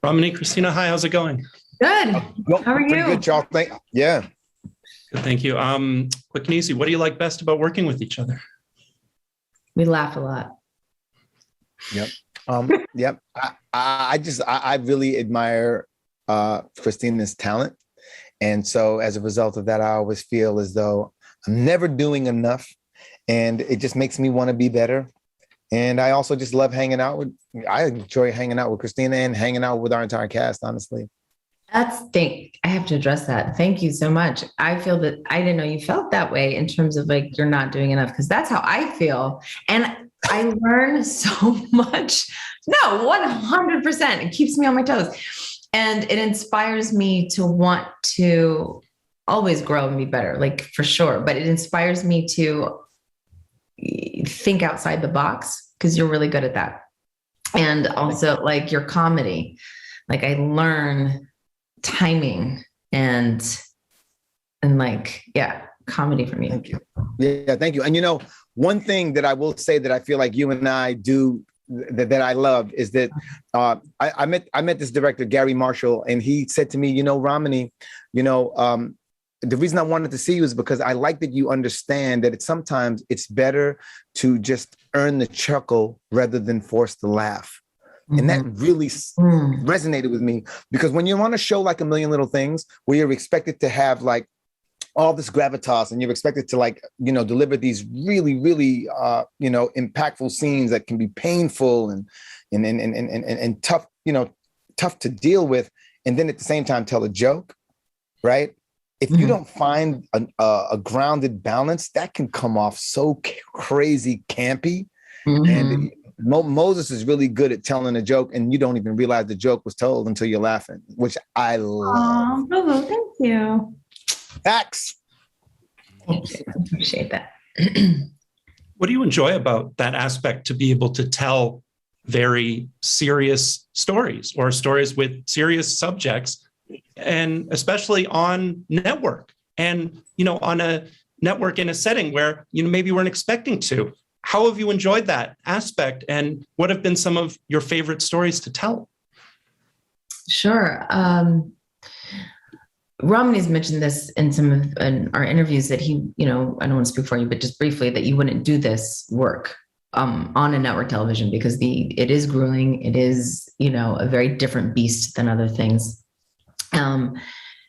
Romany, Christina, hi, how's it going? Good. Well, How are pretty you? good, y'all. Yeah. Good, thank you. Quick and easy, what do you like best about working with each other? We laugh a lot. Yep. Yep. I really admire Christina's talent. And so as a result of that, I always feel as though I'm never doing enough. And it just makes me want to be better. And I also just love I enjoy hanging out with Christina and hanging out with our entire cast, honestly. I have to address that. Thank you so much. I feel that I didn't know you felt that way in terms of like you're not doing enough, because that's how I feel. And I learn so much. No, 100%. It keeps me on my toes. And it inspires me to want to always grow and be better, like for sure. But it inspires me to think outside the box, because you're really good at that. And also like your comedy, like I learn timing and like, yeah, comedy from you. Thank you. Yeah, thank you. And one thing that I will say that I feel like you and I do that I love is that I met this director, Gary Marshall, and he said to me, Romany, the reason I wanted to see you is because I like that you understand that sometimes it's better to just earn the chuckle rather than force the laugh. Mm-hmm. And that really resonated with me, because when you're on a show like A Million Little Things, where you're expected to have like all this gravitas and you're expected to like, deliver these really, really, impactful scenes that can be painful and tough, tough to deal with. And then at the same time, tell a joke, right? If you don't find a grounded balance, that can come off so crazy campy. Mm-hmm. And Moses is really good at telling a joke, and you don't even realize the joke was told until you're laughing, which I love. Oh, thank you. Facts. Thank you. I appreciate that. What do you enjoy about that aspect, to be able to tell very serious stories or stories with serious subjects, and especially on network and, on a network in a setting where, maybe you weren't expecting to? How have you enjoyed that aspect, and what have been some of your favorite stories to tell? Sure. Romney's mentioned this in some of our interviews, that he, I don't want to speak for you, but just briefly, that you wouldn't do this work on a network television because it is grueling. It is, a very different beast than other things. And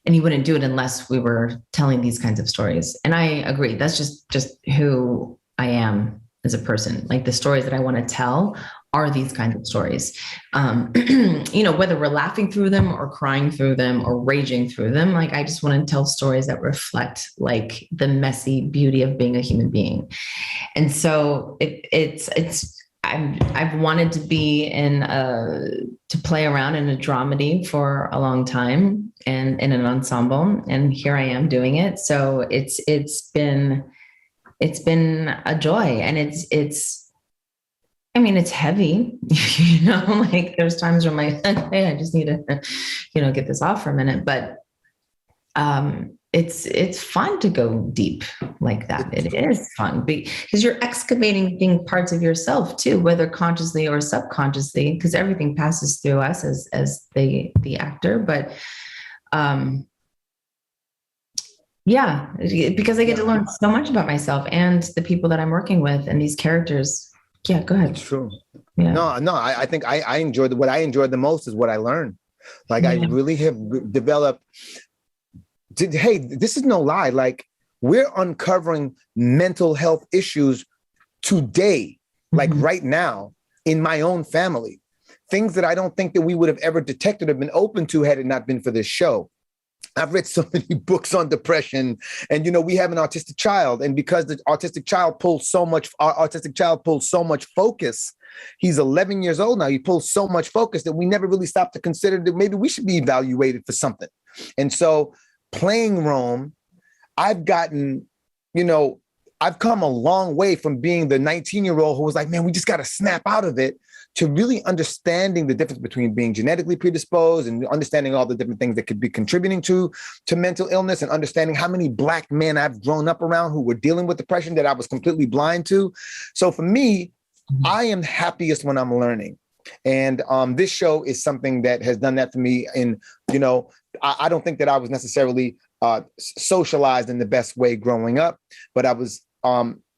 you wouldn't do it unless we were telling these kinds of stories. And I agree. That's just who I am as a person. Like, the stories that I want to tell are these kinds of stories. Whether we're laughing through them or crying through them or raging through them, like, I just want to tell stories that reflect like the messy beauty of being a human being. And so I've wanted to be to play around in a dramedy for a long time and in an ensemble, and here I am doing it. So it's been a joy, and it's heavy, like there's times where I'm like, hey, I just need to, get this off for a minute. But it's fun to go deep like that. It is fun because you're excavating parts of yourself too, whether consciously or subconsciously, because everything passes through us as the actor. But yeah, because I get to learn so much about myself and the people that I'm working with and these characters. Yeah, go ahead. It's true. Yeah. No, I think I enjoyed what I enjoyed the most is what I learned. Like, I really have developed. Hey, this is no lie. Like, we're uncovering mental health issues today, like right now in my own family, things that I don't think that we would have ever detected or been open to had it not been for this show. I've read so many books on depression, and, we have an autistic child, and because the autistic child pulls so much focus, he's 11 years old now. He pulls so much focus that we never really stopped to consider that maybe we should be evaluated for something. And so playing Rome, I've gotten, I've come a long way from being the 19-year-old who was like, man, we just got to snap out of it, to really understanding the difference between being genetically predisposed and understanding all the different things that could be contributing to mental illness, and understanding how many Black men I've grown up around who were dealing with depression that I was completely blind to. So for me, I am happiest when I'm learning. And this show is something that has done that for me. And, you know, I don't think that I was necessarily socialized in the best way growing up, but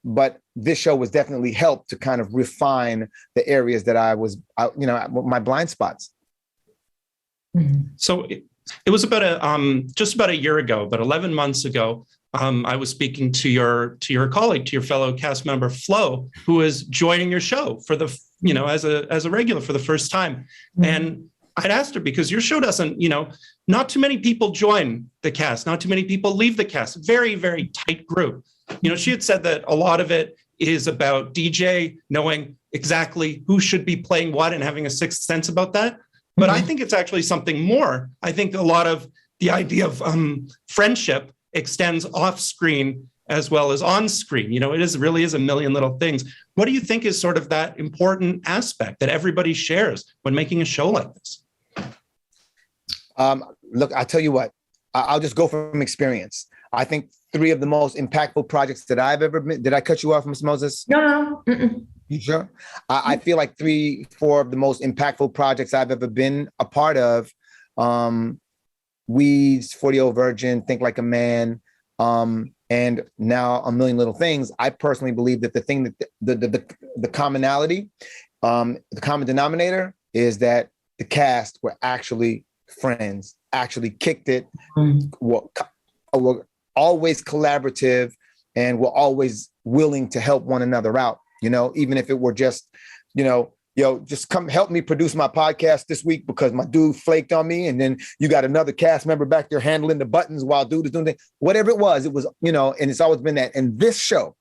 but this show was definitely helped to kind of refine the areas that my blind spots. So it was about just about a year ago, but 11 months ago, I was speaking to your colleague, to your fellow cast member Flo, who is joining your show for as a regular for the first time. And I'd asked her, because your show doesn't, not too many people join the cast, not too many people leave the cast, very, very tight group. She had said that a lot of it is about DJ knowing exactly who should be playing what and having a sixth sense about that. But I think it's actually something more. I think a lot of the idea of friendship extends off screen as well as on screen. It really is a million little things. What do you think is sort of that important aspect that everybody shares when making a show like this? Look, I'll tell you what, I'll just go from experience. I think 3 of the most impactful projects that I've ever been. Did I cut you off, Ms. Moses? No. You sure? I feel like 3, 4 of the most impactful projects I've ever been a part of, Weeds, 40-Year-Old Virgin, Think Like a Man, and now A Million Little Things. I personally believe that the thing that the commonality, the common denominator is that the cast were actually friends, actually kicked it, were always collaborative, and were always willing to help one another out, even if it were just, just come help me produce my podcast this week because my dude flaked on me. And then you got another cast member back there handling the buttons while dude is doing things. Whatever it was, and it's always been that. And this show,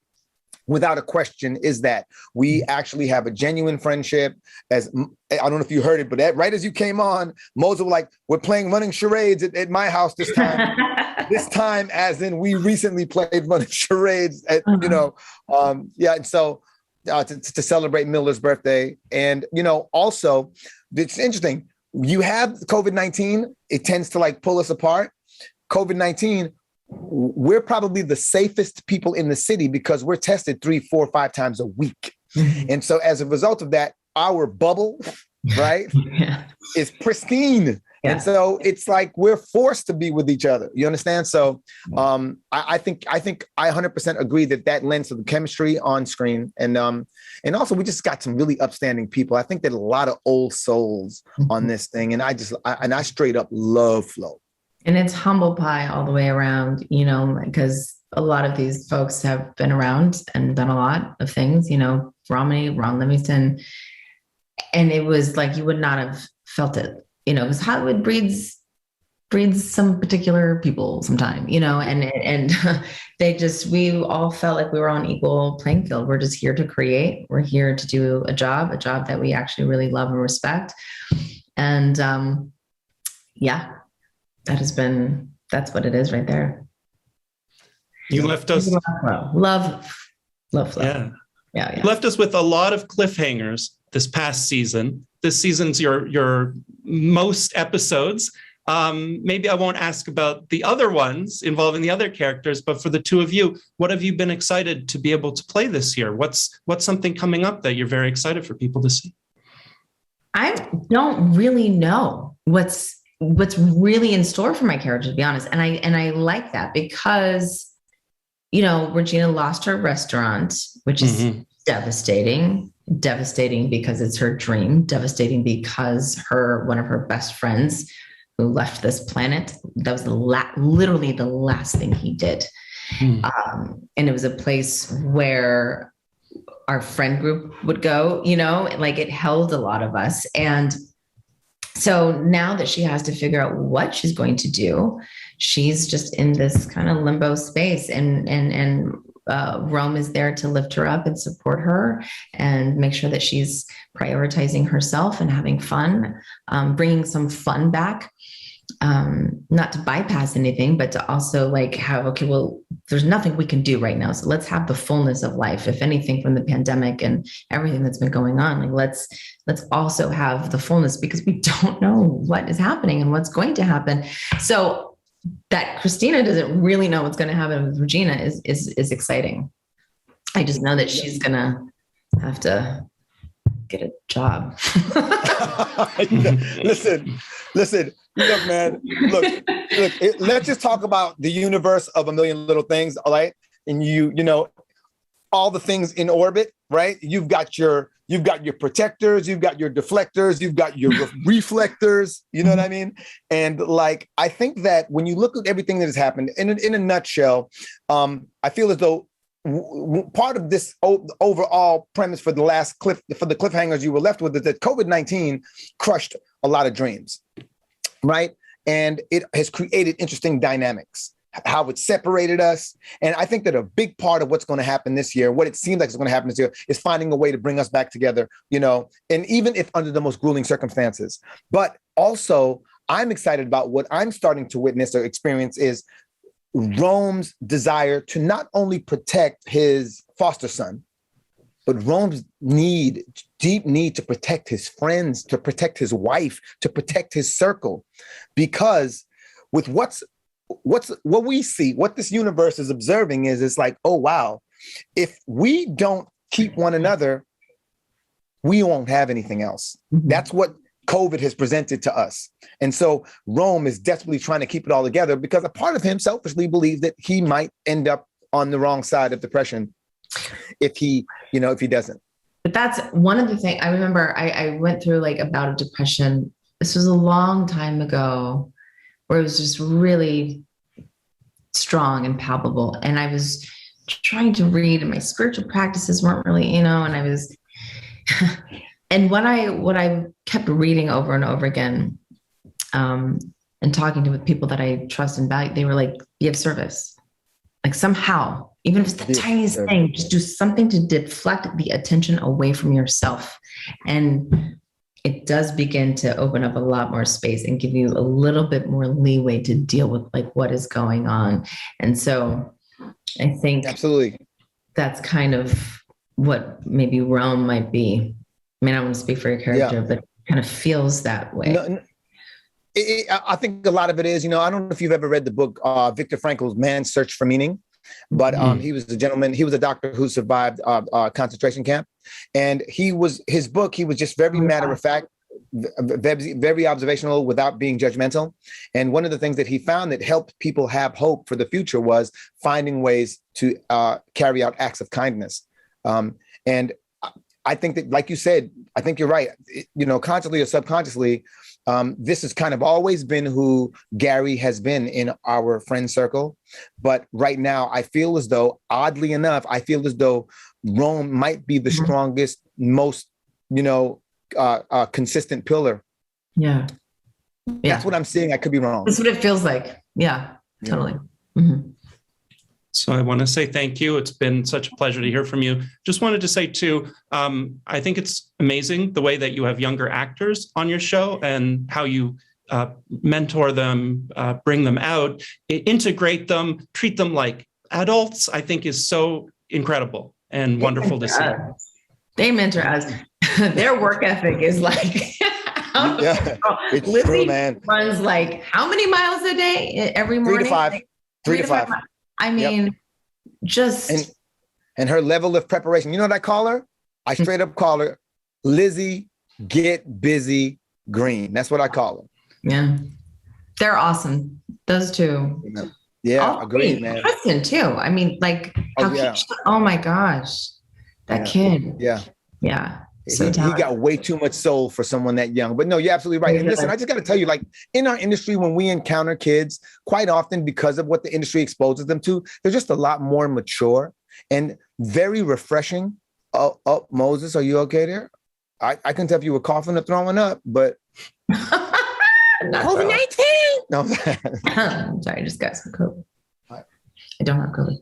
without a question, is that we actually have a genuine friendship. As I don't know if you heard it, but right as you came on, Moses was like, we're playing running charades at my house this time. This time, as in we recently played running charades at, and so to celebrate Miller's birthday. And, also it's interesting. You have COVID-19, it tends to pull us apart. COVID-19, we're probably the safest people in the city because we're tested 3, 4, 5 times a week. And so as a result of that, our bubble, right, is pristine. Yeah. And so it's like we're forced to be with each other. You understand? So I think I 100% agree that lends to the chemistry on screen. And also we just got some really upstanding people. I think that a lot of old souls on this thing. And I straight up love Flo. And it's humble pie all the way around, because a lot of these folks have been around and done a lot of things, Romany, Ron Livingston. And it was like you would not have felt it. Because Hollywood breeds some particular people sometime, and we all felt like we were on equal playing field. We're just here to create. We're here to do a job that we actually really love and respect. And that's what it is right there. You left us love. Yeah. You left us with a lot of cliffhangers this past season. This season's your most episodes. Maybe I won't ask about the other ones involving the other characters, but for the two of you, what have you been excited to be able to play this year? What's something coming up that you're very excited for people to see? I don't really know what's really in store for my character, to be honest. And I like that because, Regina lost her restaurant, which is devastating because it's her dream, devastating because one of her best friends who left this planet, that was literally the last thing he did. And it was a place where our friend group would go, it held a lot of us. And so now that she has to figure out what she's going to do, she's just in this kind of limbo space, and Rome is there to lift her up and support her and make sure that she's prioritizing herself and having fun, bringing some fun back, not to bypass anything, but to also there's nothing we can do right now. So let's have the fullness of life. If anything, from the pandemic and everything that's been going on, let's also have the fullness, because we don't know what is happening and what's going to happen. So that Christina doesn't really know what's going to happen with Regina is exciting. I just know that she's going to have to get a job. Listen, look, man, look, let's just talk about the universe of a million little things. All right. And you know, all the things in orbit, right? You've got your protectors, you've got your deflectors, you've got your reflectors, you know what I mean? And like, I think that when you look at everything that has happened in a nutshell, I feel as though part of this overall premise for the cliffhangers you were left with is that COVID-19 crushed a lot of dreams, right? And it has created interesting dynamics, how it separated us. And I think that a big part of what's going to happen this year, what it seems like is going to happen this year, is finding a way to bring us back together, you know, and even if under the most grueling circumstances. But also, I'm excited about what I'm starting to witness or experience is Rome's desire to not only protect his foster son, but Rome's deep need to protect his friends, to protect his wife, to protect his circle. Because with what we see, what this universe is observing is, it's like, oh, wow, if we don't keep one another, we won't have anything else. Mm-hmm. That's what COVID has presented to us. And so Rome is desperately trying to keep it all together because a part of him selfishly believes that he might end up on the wrong side of depression if he doesn't. But that's one of the things I remember. I went through like a bout of depression. This was a long time ago where it was just really strong and palpable. And I was trying to read and my spiritual practices weren't really, and I was, and what I kept reading over and over again, and talking to people that I trust and value, they were like, be of service. Like somehow, even if it's the tiniest thing, just do something to deflect the attention away from yourself. And it does begin to open up a lot more space and give you a little bit more leeway to deal with like what is going on. And so I think absolutely that's kind of what maybe Rome might be. I mean, I don't want to speak for your character, but it kind of feels that way. No, I think a lot of it is, I don't know if you've ever read the book, Viktor Frankl's Man's Search for Meaning, but he was a doctor who survived concentration camp. And his book, he was just very matter of fact, very observational without being judgmental. And one of the things that he found that helped people have hope for the future was finding ways to carry out acts of kindness. And I think that, like you said, I think you're right. Consciously or subconsciously, this has kind of always been who Gary has been in our friend circle. But right now, I feel as though, oddly enough, Rome might be the strongest, most, consistent pillar. Yeah. That's what I'm seeing. I could be wrong. That's what it feels like. Yeah, totally. Mm-hmm. So I want to say thank you. It's been such a pleasure to hear from you. Just wanted to say too, I think it's amazing the way that you have younger actors on your show and how you mentor them, bring them out, integrate them, treat them like adults, I think is so incredible and wonderful to see. They mentor us. Their work ethic is like, it's Lizzie true, man. runs like how many miles a day every morning? 3 to 5. I mean, just. And her level of preparation, you know what I call her? I straight up call her Lizzie Get Busy Green. That's what I call her. Yeah. They're awesome. Those two. Yeah, agreed, man. Kristen too. I mean, like, oh my gosh, that kid. Yeah. Yeah. So he got way too much soul for someone that young. But no, you're absolutely right. And listen, I just got to tell you, like in our industry, when we encounter kids, quite often because of what the industry exposes them to, they're just a lot more mature and very refreshing. Oh, Moses, are you okay there? I couldn't tell if you were coughing or throwing up, but COVID-19. No, I'm sorry, I just got some COVID. I don't have COVID.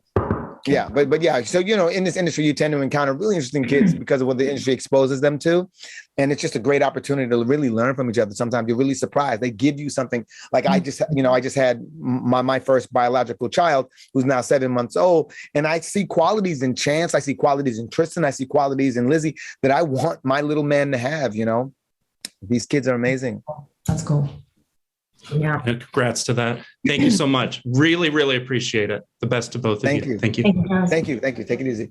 Yeah, but yeah, so in this industry, you tend to encounter really interesting kids because of what the industry exposes them to, and it's just a great opportunity to really learn from each other. Sometimes you're really surprised; they give you something. Like I just had my first biological child, who's now 7 months old, and I see qualities in Chance, I see qualities in Tristan, I see qualities in Lizzie that I want my little man to have. These kids are amazing. That's cool. Yeah. And congrats to that. Thank you so much. Really, really appreciate it. The best to both of you. Thank you. Thank you. Thank you. Take it easy.